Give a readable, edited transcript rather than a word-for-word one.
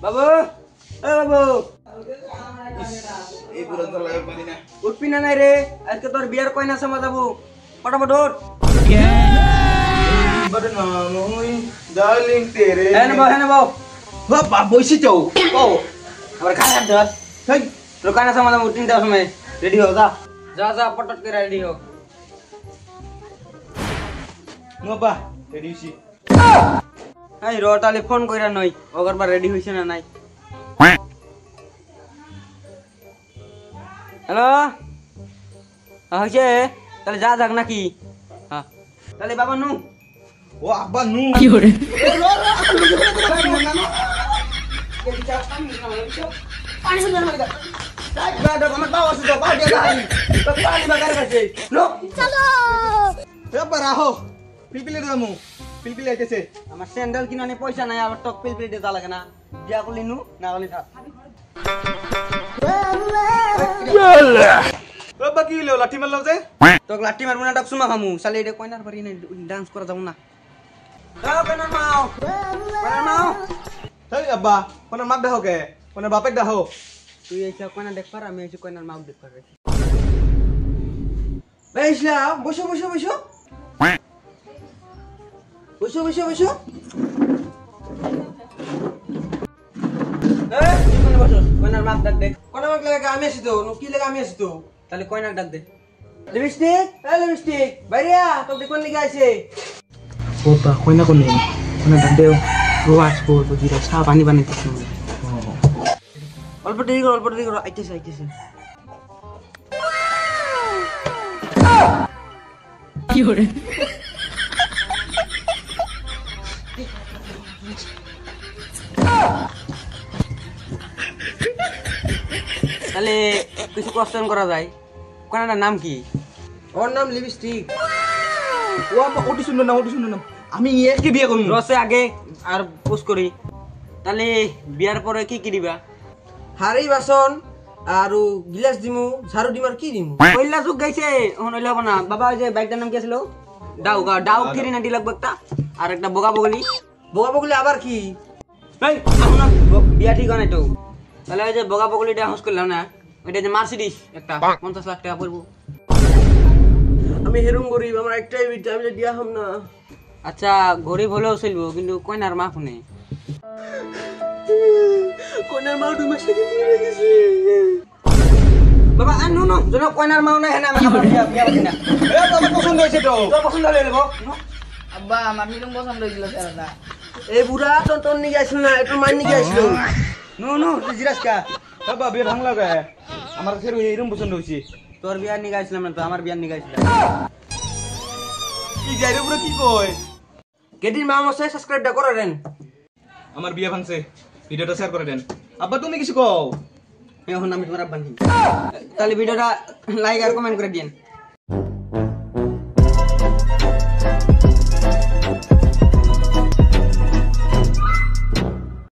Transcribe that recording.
বাবু এ বাবু এই পুরো তো লাগে পারি না উঠবি না নাই রে আজকে তোর বিয়ার কয়না সময় যাবো ফটাফট উঠ বড় না মই ডার্লিং তেরে হ্যাঁ নেবো বাবা বইছি তো ও আবার খানা দাস হেই তোর কয়না সময় যাবো 3টার সময় রেডি হও যা যা যা পটট করে রেডি হও বাবা রেডি হইছি এই র তাহলে ফোন কইরা নই ওগরবার রেডি হইছে না নাই হ্যালো হইছে তাহলে যা যাক নাকি হ্যাঁ তাহলে বাবা নু ও আব্বা নু কি করে বাবা রাহো পিলপিলে দামু পিলপিলে আইতেছে আমার স্যান্ডেল কিনানি পয়সা নাই আবার টক পিল পিল দিতে লাগে না বিয়া করলি নু না করলি থাক বাবা কি হলো লাঠি মারলো যে তোক লাঠি মারবো না টক সুমা খামু সালে এটা কয়নার বাড়ি নাই ডান্স করা যাবো না কয়নার মাও হেই আব্বা কোনের মাক দেখো কে কোনের বাপেক দেখো তুই এইসব কয়না দেখ পার আমি এইসব কয়নার মাও দেখ পার বেশলা বসো বসো বসো বসো বসো বসো কয়নার মাক ডাক দে কোনের মাক লাগে আমি আসি তো কি লাগে আমি আসি তো তাহলে কয়নার ডাক দে লিপস্টিক এই লিপস্টিক বাইরিয়া তোর দেখুন লিখে আছে Opa, kau nak ni? Kau nak dah ruas pun, tu tidak sah pani pani tu semua. অল্প দেরি করো আইতেছে কি করে তাহলে কিছু কোশ্চেন করা যায় কয়নাটার নাম কি ওর নাম লিপস্টিক ও আব্বা ওটি শুনো না আমি একে বিয়ে করব রসে আগে আর পোস্ট করি তাহলে বিয়ার পরে কি কি দিবা হাড়ি বাসন আৰু গিলাস দিমু ঝাড়ু দিম আর কি দিমু কইলা যুগ গাইছে এখন হইলা না বাবা ওই যে বাইকটার নাম কি ছিল ডাউ থ্রি নাটি লাগবে একটা আর একটা বোগা বগলি বোকা বকলে আবার কি এই আমরা বিয়া ঠিক হয় নাই তো তাহলে ওই যে বোগা বগলিটা হোস করলাম না ওইটা যে মার্সিডিস একটা 50 লাখ টাকা পড়বো আমি হেরুম গরিব আমার একটাই বিটা আমি দিয়া হম না আচ্ছা গরিব হলেও চলবো কিন্তু কয়নার মা শুনে কোনের মা দুই মাস থেকে মরে গেছে বাবা নো যেন কয়নার মাও নাই হেনা আমার বিয়া বাকি না এ তোমার পছন্দ হইছে তো তোর পছন্দ হলে নেবো আব্বা আমার নিরম পছন্দ হইছিল স্যারটা এই বুড়া টন নিয়ে আসলো না একটু মার নিয়ে আসলো নো জিরাস কা বাবা বিয়ে ভাঙলা গে আমার ফের এরকম পছন্দ হইছে তোর বিয়ার নিয়ে গাইছিলাম না তো আমার বিয়ার নিয়ে গাইছিলাম কি যাইরে পুরো কি কয় কেটির মা মশাই সাবস্ক্রাইবটা করে দেন আমার বিয়ে ভাঙছে ভিডিওটা শেয়ার করে দেন আব্বা তুমি কিছু কও এখন আমি তোমার বান্ধি তাহলে ভিডিওটা লাইক আর কমেন্ট করে দিন